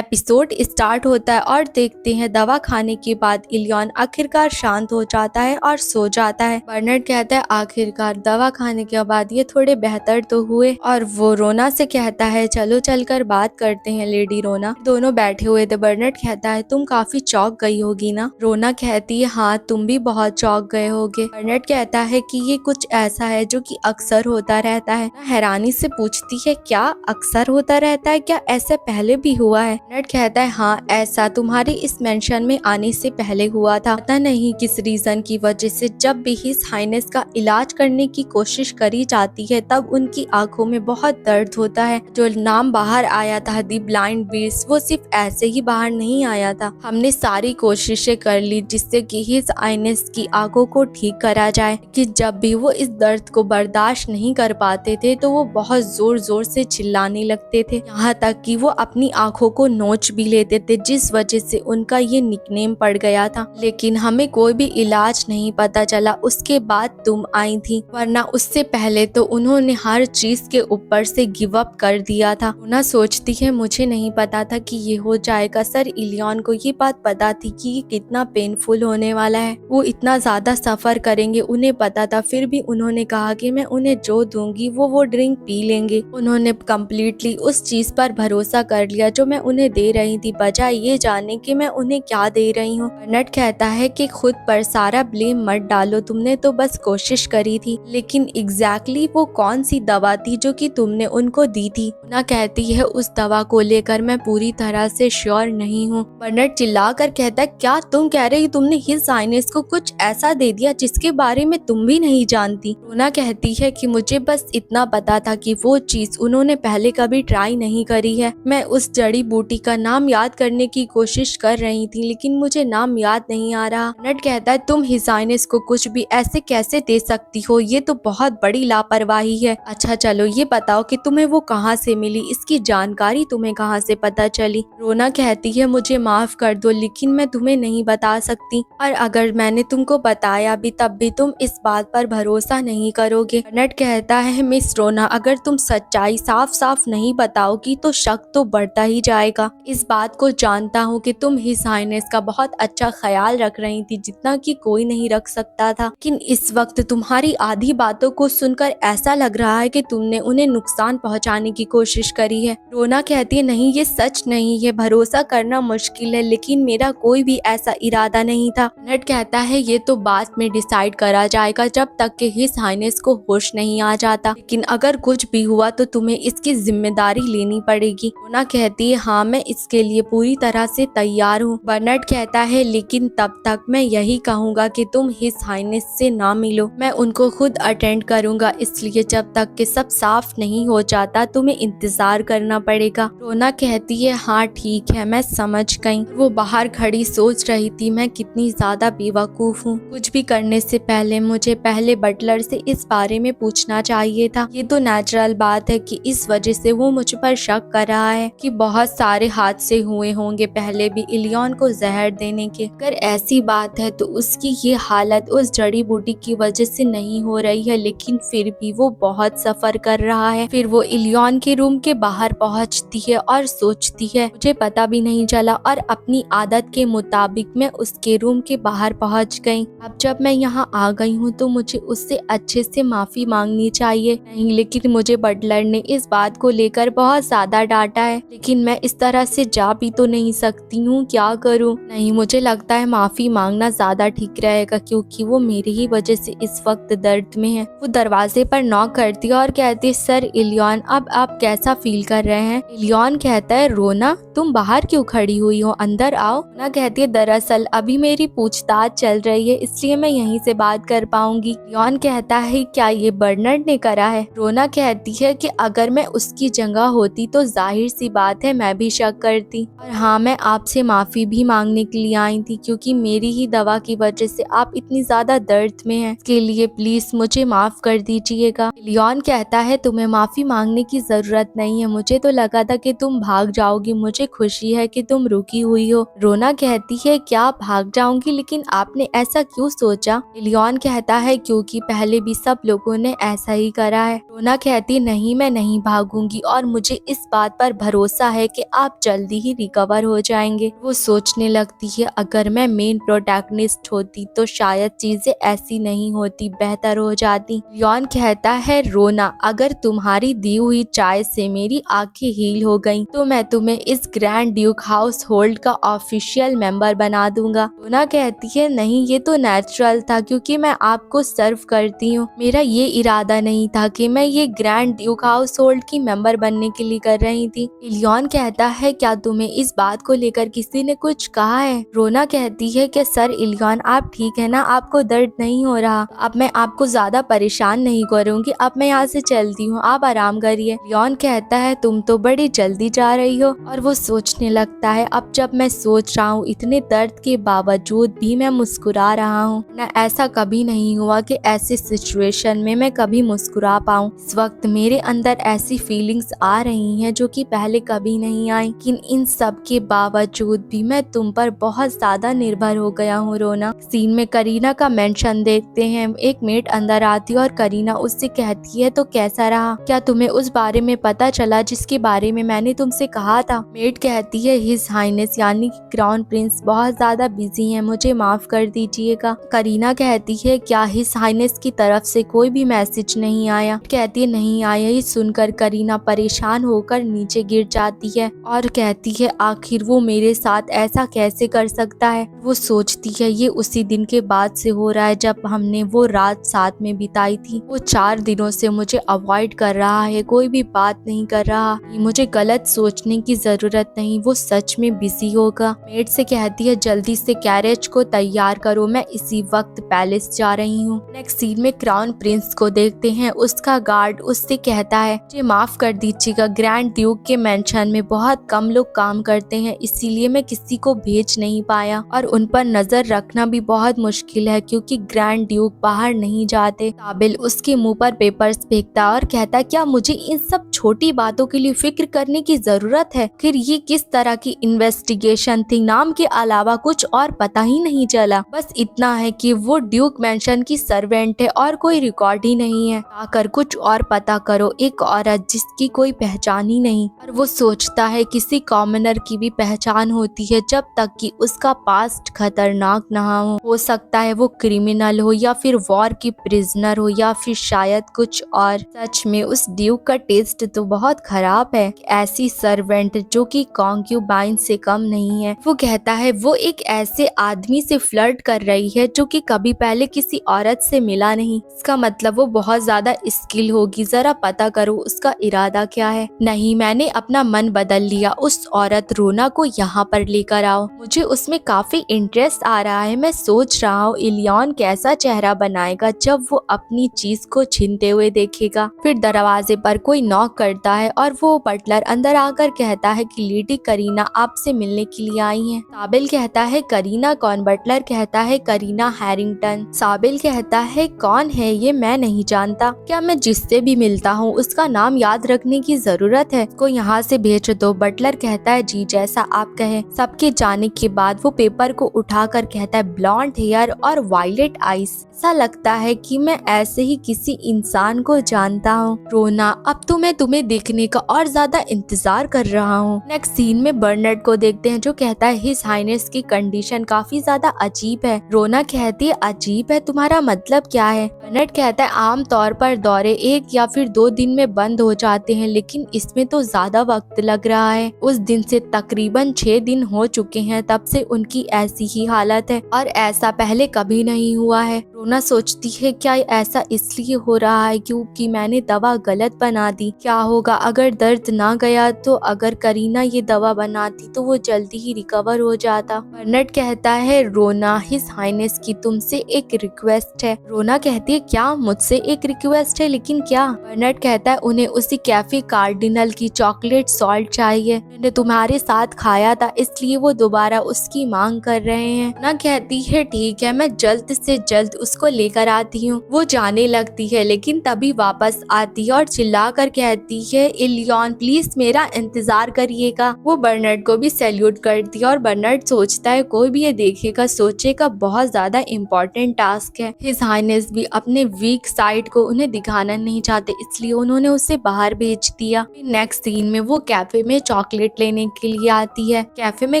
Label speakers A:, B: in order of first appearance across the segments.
A: Episode start होता है और देखते हैं दवा खाने के बाद इलियन आखिरकार शांत हो जाता है और सो जाता है। बर्नार्ड कहता है आखिरकार दवा खाने के बाद ये थोड़े बेहतर तो हुए, और वो रोना से कहता है चलो चलकर बात करते हैं लेडी रोना। दोनों बैठे हुए थे। बर्नार्ड कहता है तुम काफी चौंक गई होगी ना। रोना कहती है हाँ तुम भी बहुत चौंक गए होगे। बर्नार्ड कहता है कि ये कुछ ऐसा है जो कि अक्सर होता रहता है। हैरानी से पूछती है क्या अक्सर होता रहता है, क्या ऐसे पहले भी हुआ है। बर्नार्ड कहता है हाँ ऐसा तुम्हारे इस मेंशन में आने से पहले हुआ था। पता नहीं किस रीजन की वजह से जब भी हिज हाइनेस का इलाज करने की कोशिश करी जाती है तब उनकी आंखों में बहुत दर्द होता है। जो नाम बाहर आया था दी ब्लाइंड बीस्ट, वो सिर्फ ऐसे ही बाहर नहीं आया था। हमने सारी कोशिशें कर ली जिससे कि हिज हाइनेस की आंखों को ठीक करा जाए, कि जब भी वो इस दर्द को बर्दाश्त नहीं कर पाते थे तो वो बहुत जोर जोर से चिल्लाने लगते थे, यहाँ तक कि वो अपनी आंखों को नोच भी लेते थे, जिस वजह से उनका ये निकनेम पड़ गया था। लेकिन हमें कोई भी इलाज नहीं पता चला। उसके बाद तुम आई थी, वरना उससे पहले तो उन्होंने हर चीज के ऊपर से गिव अप कर दिया था। रोना सोचती है मुझे नहीं पता था कि ये हो जाएगा। सर इलियन को ये बात पता थी कि ये कितना पेनफुल होने वाला है, वो इतना ज्यादा सफर करेंगे, उन्हें पता था। फिर भी उन्होंने कहा कि मैं उन्हें जो दूंगी वो ड्रिंक पी लेंगे। उन्होंने कम्प्लीटली उस चीज पर भरोसा कर लिया जो मैं उन्हें दे रही थी, बजाय ये जाने कि मैं उन्हें क्या दे रही हूँ। बर्नार्ड कहता है कि खुद पर सारा ब्लेम मत डालो, तुमने तो बस कोशिश करी थी। लेकिन एग्जैक्टली वो कौन सी दवा थी जो कि तुमने उनको दी थी। रोना कहती है उस दवा को लेकर मैं पूरी तरह से श्योर नहीं हूँ। बर्नार्ड चिल्लाकर कहता है क्या तुम कह रही तुमने हिज हाइनेस को कुछ ऐसा दे दिया जिसके बारे में तुम भी नहीं जानती। रोना कहती है कि मुझे बस इतना पता था कि वो चीज उन्होंने पहले कभी ट्राई नहीं करी है। मैं उस जड़ी बूटी का नाम याद करने की कोशिश कर रही थी लेकिन मुझे नाम याद नहीं आ रहा। बर्नार्ड कहता है तुम हिज हाइनेस को कुछ भी ऐसे कैसे दे सकती हो, ये तो बहुत बड़ी लापरवाही है। अच्छा चलो ये बताओ कि तुम्हें वो कहाँ से मिली, इसकी जानकारी तुम्हें कहाँ से पता चली। रोना कहती है मुझे माफ कर दो लेकिन मैं तुम्हें नहीं बता सकती, और अगर मैंने तुमको बताया भी तब भी तुम इस बात पर भरोसा नहीं करोगे। बर्नार्ड कहता है मिस रोना अगर तुम सच्चाई साफ साफ नहीं बताओगी तो शक तो बढ़ता ही जाएगा। इस बात को जानता हूँ कि तुम हिज हाइनेस का बहुत अच्छा ख्याल रख रही थी, जितना कि कोई नहीं रख सकता था। लेकिन इस वक्त तुम्हारी आधी बातों को सुनकर ऐसा लग रहा है कि तुमने उन्हें नुकसान पहुंचाने की कोशिश करी है। रोना कहती है नहीं ये सच नहीं है, भरोसा करना मुश्किल है लेकिन मेरा कोई भी ऐसा इरादा नहीं था। बर्नार्ड कहता है ये तो बाद में डिसाइड करा जाएगा जब तक कि हिज हाइनेस को होश नहीं आ जाता, लेकिन अगर कुछ भी हुआ तो तुम्हें इसकी जिम्मेदारी लेनी पड़ेगी। रोना कहती है हाँ मैं इसके लिए पूरी तरह से तैयार हूँ। बर्नार्ड कहता है लेकिन तब तक मैं यही कहूँगा कि तुम हिज हाइनेस से ना मिलो, मैं उनको खुद अटेंड करूँगा, इसलिए जब तक कि सब साफ नहीं हो जाता तुम्हें इंतजार करना पड़ेगा। रोना कहती है हाँ ठीक है मैं समझ गई। वो बाहर खड़ी सोच रही थी मैं कितनी ज्यादा बेवकूफ हूँ, कुछ भी करने से पहले मुझे पहले बटलर से इस बारे में पूछना चाहिए था। ये तो नेचुरल बात है कि इस वजह से वो मुझ पर शक कर रहा है कि बहुत सारे हादसे हुए होंगे पहले भी इलियन को जहर देने के। अगर ऐसी बात है तो उसकी ये हालत उस जड़ी बूटी की वजह से नहीं हो रही है, लेकिन फिर भी वो बहुत सफर कर रहा है। फिर वो इलियन के रूम के बाहर पहुंचती है और सोचती है मुझे पता भी नहीं चला, और अपनी आदत के मुताबिक मैं उसके रूम के बाहर पहुंच गई। अब जब मैं यहाँ आ गई हूँ तो मुझे उससे अच्छे से माफी मांगनी चाहिए। नहीं लेकिन मुझे बटलर ने इस बात को लेकर बहुत ज्यादा डांटा है, लेकिन मैं इस तरह से जा भी तो नहीं सकती हूँ, क्या करूँ। नहीं मुझे लगता है माफी मांगना ज्यादा ठीक रहेगा क्योंकि वो मेरी ही वजह से इस वक्त दर्द में है। वो दरवाजे पर नॉक करती है और कहती है सर इलियन अब आप कैसा फील कर रहे हैं। इलियन कहता है रोना तुम बाहर क्यों खड़ी हुई हो, अंदर आओ। रोना कहती है दरअसल अभी मेरी पूछताछ चल रही है इसलिए मैं यहीं से बात कर पाऊंगी। इलियन कहता है क्या ये बर्नार्ड ने करा है। रोना कहती है कि अगर मैं उसकी जगह होती तो जाहिर सी बात है मैं भी शक करती, और हाँ मैं आपसे माफी भी मांगने के लिए आई थी क्योंकि मेरी ही दवा की वजह से आप इतनी ज्यादा दर्द में हैं। इसके लिए प्लीज मुझे माफ कर दीजिएगा। इलियन कहता है तुम्हें माफी मांगने की जरूरत नहीं है, मुझे तो लगा था कि तुम भाग जाओगी, मुझे खुशी है कि तुम रुकी हुई हो। रोना कहती है क्या भाग जाऊंगी, लेकिन आपने ऐसा क्यों सोचा। इलियन कहता है क्योंकि पहले भी सब लोगों ने ऐसा ही करा है। रोना कहती नहीं मैं नहीं भागूंगी और मुझे इस बात पर भरोसा है कि आप आप जल्दी ही रिकवर हो जाएंगे। वो सोचने लगती है अगर मैं मेन प्रोटैगनिस्ट होती तो शायद चीजें ऐसी नहीं होती, बेहतर हो जाती। लियोन कहता है रोना, अगर तुम्हारी दी हुई चाय से मेरी आंखें हील हो गईं तो मैं तुम्हें इस ग्रैंड ड्यूक हाउस होल्ड का ऑफिशियल मेंबर बना दूंगा। रोना कहती है नहीं, ये तो नेचुरल था क्योंकि मैं आपको सर्व करती हूँ। मेरा ये इरादा नहीं था कि मैं ये ग्रैंड ड्यूक हाउस होल्ड की मेंबर बनने के लिए कर रही थी। लियोन कहता है क्या तुम्हें इस बात को लेकर किसी ने कुछ कहा है? रोना कहती है कि सर इलियन आप ठीक है ना, आपको दर्द नहीं हो रहा? अब मैं आपको ज्यादा परेशान नहीं करूंगी, अब मैं यहाँ से चलती हूँ, आप आराम करिए। लियोन कहता है तुम तो बड़ी जल्दी जा रही हो, और वो सोचने लगता है अब जब मैं सोच रहा हूँ इतने दर्द के बावजूद भी मैं मुस्कुरा रहा हूँ। न ऐसा कभी नहीं हुआ कि ऐसे सिचुएशन में मैं कभी मुस्कुरा पाऊँ। इस वक्त मेरे अंदर ऐसी फीलिंग्स आ रही हैं जो कि पहले कभी नहीं आई, लेकिन इन सब के बावजूद भी मैं तुम पर बहुत ज्यादा निर्भर हो गया हूँ रोना। सीन में करीना का मेंशन देखते हैं। एक मेट अंदर आती है और करीना उससे कहती है तो कैसा रहा, क्या तुम्हें उस बारे में पता चला जिसके बारे में मैंने तुमसे कहा था? मेट कहती है हिज हाइनेस यानी कि क्राउन प्रिंस बहुत ज्यादा बिजी हैं, मुझे माफ कर दीजिएगा। करीना कहती है क्या हिज हाइनेस की तरफ से कोई भी मैसेज नहीं आया? कहती है नहीं आया। ये सुनकर करीना परेशान होकर नीचे गिर जाती है और कहती है आखिर वो मेरे साथ ऐसा कैसे कर सकता है। वो सोचती है ये उसी दिन के बाद से हो रहा है जब हमने वो रात साथ में बिताई थी। वो 4 दिनों से मुझे अवॉइड कर रहा है, कोई भी बात नहीं कर रहा। मुझे गलत सोचने की जरूरत नहीं, वो सच में बिजी होगा। मेड से कहती है जल्दी से कैरेज को तैयार करो, मैं इसी वक्त पैलेस जा रही हूँ। नेक्स्ट सीन में क्राउन प्रिंस को देखते हैं। उसका गार्ड उससे कहता है मुझे माफ कर दीजिएगा, ग्रैंड ड्यूक के मेंशन में बहुत कम लोग काम करते हैं, इसीलिए मैं किसी को भेज नहीं पाया और उन पर नजर रखना भी बहुत मुश्किल है क्योंकि ग्रैंड ड्यूक बाहर नहीं जाते। साबिल उसके मुंह पर पेपर्स फेंकता और कहता क्या मुझे इन सब छोटी बातों के लिए फिक्र करने की जरूरत है? फिर ये किस तरह की इन्वेस्टिगेशन थी? नाम के अलावा कुछ और पता ही नहीं चला। बस इतना है कि वो ड्यूक मेंशन की सर्वेंट है और कोई रिकॉर्ड ही नहीं है। आकर कुछ और पता करो, एक औरत जिसकी कोई पहचान ही नहीं। और वो सोचता है किसी कॉमनर की भी पहचान होती है जब तक कि उसका पास्ट खतरनाक ना हो सकता है वो क्रिमिनल हो या फिर वॉर की प्रिजनर हो या फिर शायद कुछ और। सच में उस ड्यूक का टेस्ट तो बहुत खराब है। ऐसी सर्वेंट जो कि कॉन्क्यूबाइन से कम नहीं है। वो कहता है वो एक ऐसे आदमी से फ्लर्ट कर रही है जो कि कभी पहले किसी औरत से मिला नहीं। इसका मतलब वो बहुत ज्यादा स्किल होगी, जरा पता करो उसका इरादा क्या है। नहीं, मैंने अपना मन बदल लिया, उस औरत रोना को यहाँ पर लेकर आओ, मुझे उसमें काफी इंटरेस्ट आ रहा है। मैं सोच रहा हूँ इलियन कैसा चेहरा बनाएगा जब वो अपनी चीज को छीनते हुए देखेगा। फिर दरवाजे पर कोई नॉक करता है और वो बटलर अंदर आकर कहता है कि लेडी करीना आपसे मिलने के लिए आई हैं। साबिल कहता है करीना कौन? बटलर कहता है करीना हैरिंगटन। साबिल कहता है कौन है ये? मैं नहीं जानता। क्या मैं जिससे भी मिलता हूँ उसका नाम याद रखने की जरूरत है? को यहाँ से भेज दो। बटलर कहता है जी जैसा आप कहे। सबके जाने के बाद वो पेपर को उठाकर कहता है ब्लॉन्ड हेयर और वायलेट आईज, ऐसा लगता है कि मैं ऐसे ही किसी इंसान को जानता हूँ। रोना, अब तो मैं तुम्हें देखने का और ज्यादा इंतजार कर रहा हूँ। नेक्स्ट सीन में बर्नर्ड को देखते हैं जो कहता है हिज हाइनेस की कंडीशन काफी ज्यादा अजीब है। रोना कहती है अजीब है, तुम्हारा मतलब क्या है? बर्नर्ड कहता है आम तौर पर दौरे 1 या फिर 2 दिन में बंद हो जाते हैं, लेकिन इसमें तो ज्यादा वक्त लग रहा है। उस दिन से तकरीबन 6 दिन हो चुके हैं, तब से उनकी ऐसी ही हालत है और ऐसा पहले कभी नहीं हुआ है। रोना सोचती है क्या ऐसा इसलिए हो रहा है क्योंकि मैंने दवा गलत बना दी? क्या होगा अगर दर्द ना गया तो? अगर करीना ये दवा बनाती तो वो जल्दी ही रिकवर हो जाता। बर्नर्ड कहता है रोना, हिज हाइनेस की तुमसे एक रिक्वेस्ट है। रोना कहती है क्या मुझसे एक रिक्वेस्ट है, लेकिन क्या? बर्नर्ड कहता है उन्हें उसी कैफे कार्डिनल की चॉकलेट सॉल्ट चाहिए, मैंने तुम्हारे साथ खाया था इसलिए वो दोबारा उसकी मांग कर रहे हैं। ना कहती है ठीक है, मैं जल्द से जल्द उसको लेकर आती हूँ। वो जाने लगती है लेकिन तभी वापस आती है और चिल्ला कर कहती है, इलियन प्लीज मेरा इंतजार करिएगा। वो बर्नार्ड को भी सैल्यूट करती है और बर्नार्ड सोचता है कोई भी ये देखेगा सोचेगा बहुत ज्यादा इम्पोर्टेंट टास्क है। हिज हाइनेस भी अपने वीक साइड को उन्हें दिखाना नहीं चाहते, इसलिए उन्होंने उसे बाहर भेज दिया। नेक्स्ट सीन में वो कैफे में चॉकलेट लेने के लिए आती है। कैफे में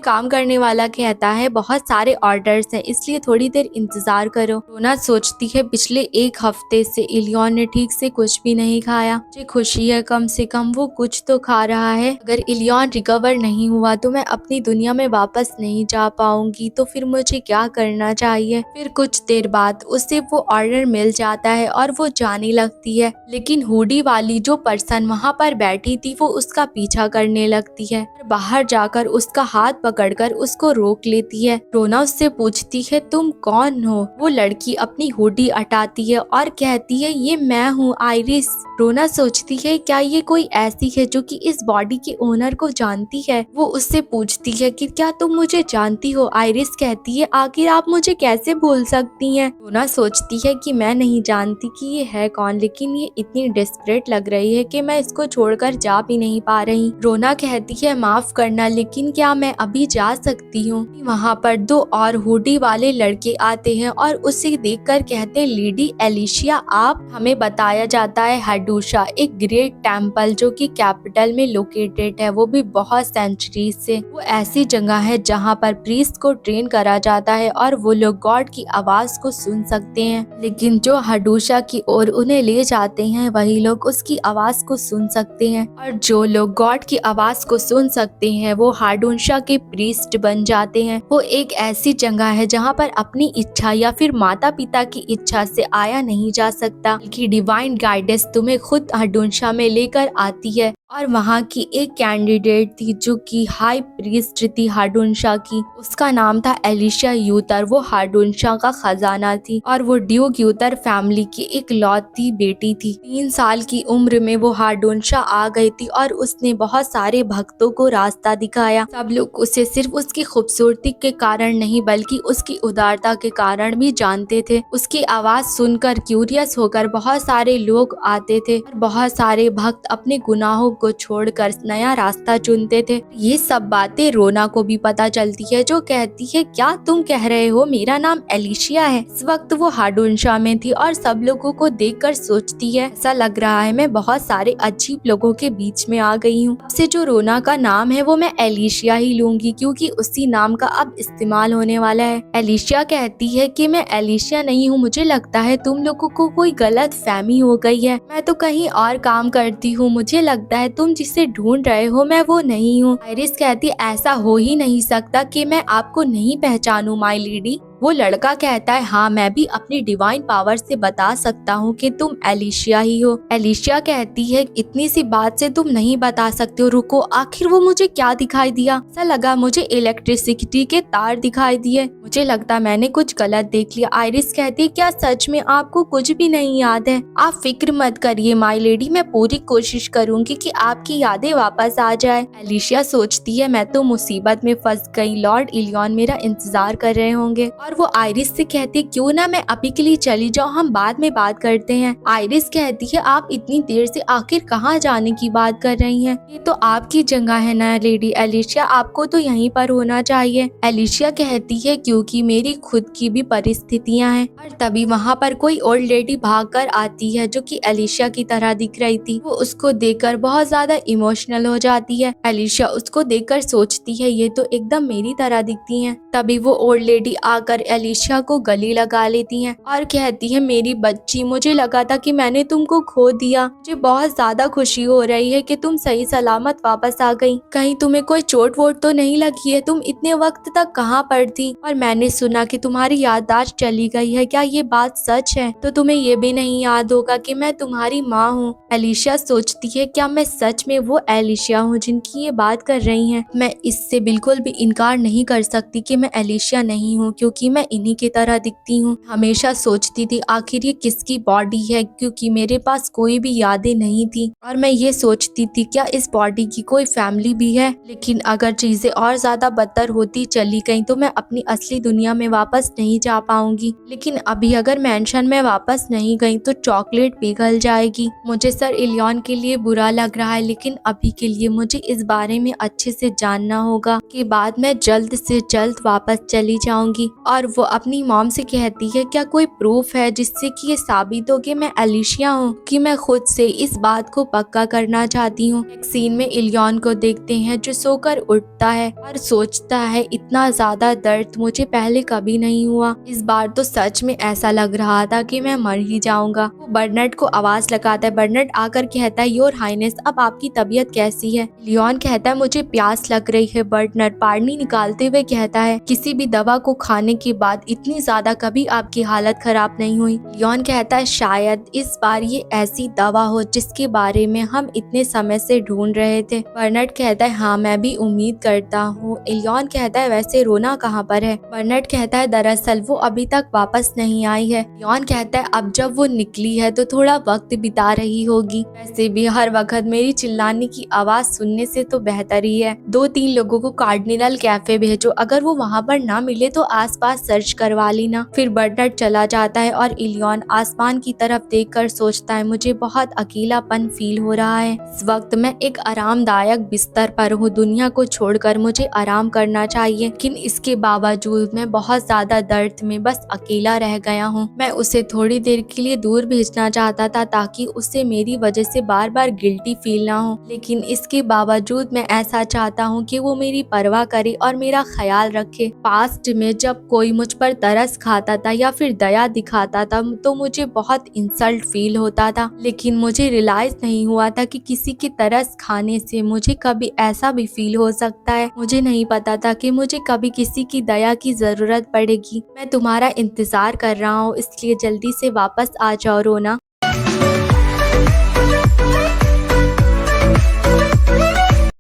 A: काम करने वाला कहता है बहुत सारे ऑर्डर्स हैं इसलिए थोड़ी देर इंतजार करो। रोना सोचती है पिछले एक हफ्ते से इलियन ने ठीक से कुछ भी नहीं खाया। मुझे खुशी है कम से कम वो कुछ तो खा रहा है। अगर इलियन रिकवर नहीं हुआ तो मैं अपनी दुनिया में वापस नहीं जा पाऊंगी, तो फिर मुझे क्या करना चाहिए। फिर कुछ देर बाद उसे वो ऑर्डर मिल जाता है और वो जाने लगती है, लेकिन हुडी वाली जो पर्सन वहाँ पर बैठी थी वो उसका पीछा करने लगती है। बाहर जाकर उसका हाथ पकड़कर उसको रोक लेती है। रोना उससे पूछती है तुम कौन हो। वो लड़की अपनी हुडी हटाती है और कहती है ये मैं हूँ आइरिस। रोना सोचती है क्या ये कोई ऐसी है जो कि इस बॉडी के ओनर को जानती है। वो उससे पूछती है कि क्या तुम मुझे जानती हो। आइरिस कहती है आखिर आप मुझे कैसे भूल सकती हैं। रोना सोचती है कि मैं नहीं जानती कि ये है कौन, लेकिन ये इतनी डेस्परेट लग रही है कि मैं इसको छोड़कर जा भी नहीं पा रही। रोना कहती है माफ करना लेकिन क्या मैं अभी जा सकती हूँ। वहाँ पर दो और हुडी वाले लड़के आते हैं और उसे देखकर कहते हैं लेडी एलिशिया आप। हमें बताया जाता है हाडूशा एक ग्रेट टेम्पल जो कि कैपिटल में लोकेटेड है, वो भी बहुत सेंचुरी से। वो ऐसी जगह है जहाँ पर प्रीस्ट को ट्रेन करा जाता है और वो लोग गॉड की आवाज को सुन सकते हैं, लेकिन जो हाडूशा की ओर उन्हें ले जाते हैं वही लोग उसकी आवाज को सुन सकते हैं। और जो लोग गॉड की आवाज को सुन सकते हैं वो हाडूशा के प्रीस्ट बन जाते हैं। वो एक ऐसी जगह है जहाँ पर अपनी इच्छा या फिर माता पिता की इच्छा से आया नहीं जा सकता, बल्कि डिवाइन गाइडेंस तुम्हें खुद हाडूशा में लेकर आती है। और वहाँ की एक कैंडिडेट थी जो कि हाई प्रीस्ट थी हाडूशा की, उसका नाम था एलिशिया यूतर। वो हाडूशा का खजाना थी और वो ड्यूक यूतर फैमिली की एक लौती बेटी थी। 3 साल की उम्र में वो हाडूशा आ गई थी और उसने बहुत सारे भक्तों को रास्ता दिखाया। सब लोग उसे सिर्फ उसकी खूबसूरती के कारण नहीं बल्कि उसकी उदारता के कारण भी जानते थे। उसकी आवाज सुनकर क्यूरियस होकर बहुत सारे लोग आते थे और बहुत सारे भक्त अपने गुनाहों को छोड़कर नया रास्ता चुनते थे। ये सब बातें रोना को भी पता चलती है, जो कहती है क्या तुम कह रहे हो मेरा नाम एलिशिया है। इस वक्त वो हाडूशा में थी और सब लोगों को देखकर सोचती है ऐसा लग रहा है मैं बहुत सारे अजीब लोगों के बीच में आ गई हूँ। अब से जो रोना का नाम है वो मैं एलिशिया ही लूंगी क्योंकि उसी नाम का अब इस्तेमाल होने वाला है। एलिशिया कहती है कि मैं एलिशिया नहीं हूँ, मुझे लगता है तुम लोगों को कोई गलत फहमी हो गई है, मैं तो कहीं और काम करती हूँ, मुझे लगता है तुम जिसे ढूंढ रहे हो मैं वो नहीं हूँ। आइरिस कहती ऐसा हो ही नहीं सकता कि मैं आपको नहीं पहचानूं माय लेडी। वो लड़का कहता है हाँ मैं भी अपनी डिवाइन पावर से बता सकता हूँ कि तुम एलिशिया ही हो। एलिशिया कहती है इतनी सी बात से तुम नहीं बता सकते हो, रुको आखिर वो मुझे क्या दिखाई दिया। ऐसा लगा मुझे इलेक्ट्रिसिटी के तार दिखाई दिए, मुझे लगता मैंने कुछ गलत देख लिया। आइरिस कहती है क्या सच में आपको कुछ भी नहीं याद है। आप फिक्र मत करिए माय लेडी, मैं पूरी कोशिश करूंगी कि आपकी यादें वापस आ जाए। एलिशिया सोचती है मैं तो मुसीबत में फंस गई, लॉर्ड इलियन मेरा इंतजार कर रहे होंगे। और वो आइरिस से कहती है क्यों ना मैं अभी के लिए चली जाऊँ, हम बाद में बात करते हैं। आइरिस कहती है आप इतनी देर से आखिर कहाँ जाने की बात कर रही हैं, ये तो आपकी जगह है ना लेडी एलिशिया, आपको तो यहीं पर होना चाहिए। एलिशिया कहती है क्योंकि मेरी खुद की भी परिस्थितियां हैं। और तभी वहाँ पर कोई ओल्ड लेडी भागकर आती है जो कि एलिशिया की तरह दिख रही थी। वो उसको देखकर बहुत ज्यादा इमोशनल हो जाती है। एलिशिया उसको देखकर सोचती है ये तो एकदम मेरी तरह दिखती है। तभी वो ओल्ड लेडी आकर एलिशिया को गले लगा लेती हैं और कहती है मेरी बच्ची, मुझे लगा था कि मैंने तुमको खो दिया, मुझे बहुत ज्यादा खुशी हो रही है कि तुम सही सलामत वापस आ गई। कहीं तुम्हें कोई चोट वोट तो नहीं लगी है, तुम इतने वक्त तक कहाँ पर थी। और मैंने सुना कि तुम्हारी याददाश्त चली गई है, क्या ये बात सच है। तो तुम्हें ये भी नहीं याद होगा कि मैं तुम्हारी माँ हूँ। एलिशिया सोचती है क्या मैं सच में वो एलिशिया हूँ जिनकी ये बात कर रही है। मैं इससे बिल्कुल भी इनकार नहीं कर सकती कि मैं एलिशिया नहीं हूँ क्योंकि कि मैं इन्हीं की तरह दिखती हूँ। हमेशा सोचती थी आखिर ये किसकी बॉडी है, क्योंकि मेरे पास कोई भी यादें नहीं थी और मैं ये सोचती थी क्या इस बॉडी की कोई फैमिली भी है। लेकिन अगर चीजें और ज्यादा बदतर होती चली गई तो मैं अपनी असली दुनिया में वापस नहीं जा पाऊंगी। लेकिन अभी अगर मेंशन में वापस नहीं गई तो चॉकलेट पिघल जाएगी। मुझे सर इलियॉन के लिए बुरा लग रहा है, लेकिन अभी के लिए मुझे इस बारे में अच्छे से जानना होगा कि बाद में जल्द से जल्द वापस चली जाऊंगी। और वो अपनी मॉम से कहती है क्या कोई प्रूफ है जिससे कि ये साबित हो कि मैं एलिशिया हूँ, कि मैं खुद से इस बात को पक्का करना चाहती हूँ। एक सीन में इलियॉन को देखते हैं जो सोकर उठता है और सोचता है इतना ज्यादा दर्द मुझे पहले कभी नहीं हुआ, इस बार तो सच में ऐसा लग रहा था कि मैं मर ही जाऊंगा। वो बर्नर्ड को आवाज लगाता है। बर्नर्ड आकर कहता है योर हाइनेस अब आपकी तबीयत कैसी है। लियोन कहता है मुझे प्यास लग रही है। बर्नर्ड पानी निकालते हुए कहता है किसी भी दवा को खाने के बाद इतनी ज्यादा कभी आपकी हालत खराब नहीं हुई। लियोन कहता है शायद इस बार ये ऐसी दवा हो जिसके बारे में हम इतने समय से ढूंढ रहे थे। बर्नर्ड कहता है हाँ मैं भी उम्मीद करता हूँ। लियोन कहता है वैसे रोना कहाँ पर है। बर्नर्ड कहता है दरअसल वो अभी तक वापस नहीं आई है। लियोन कहता है अब जब वो निकली है तो थोड़ा वक्त बिता रही होगी। वैसे भी हर वक्त मेरी चिल्लाने की आवाज सुनने से तो बेहतर ही है। 2-3 लोगों को कार्डिनल कैफे भेजो, अगर वो वहाँ पर ना मिले तो आसपास सर्च करवा लेना। फिर बर्नर्ड चला जाता है और इलियॉन आसमान की तरफ देखकर सोचता है मुझे बहुत अकेलापन फील हो रहा है। इस वक्त मैं एक आरामदायक बिस्तर पर हूँ, दुनिया को छोड़कर मुझे आराम करना चाहिए, लेकिन इसके बावजूद मैं बहुत ज्यादा दर्द में बस अकेला रह गया हूँ। मैं उसे थोड़ी देर के लिए दूर भेजना चाहता था ताकि उसे मेरी वजह से बार बार गिल्टी फील ना हो, लेकिन इसके बावजूद मैं ऐसा चाहता हूँ कि वो मेरी परवाह करे और मेरा ख्याल रखे। पास्ट में जब कोई मुझ पर तरस खाता था या फिर दया दिखाता था तो मुझे बहुत इंसल्ट फील होता था, लेकिन मुझे रियलाइज नहीं हुआ था कि किसी की तरस खाने से मुझे कभी ऐसा भी फील हो सकता है। मुझे नहीं पता था कि मुझे कभी किसी की दया की जरूरत पड़ेगी। मैं तुम्हारा इंतजार कर रहा हूँ, इसलिए जल्दी से वापस आ जाओ रोना।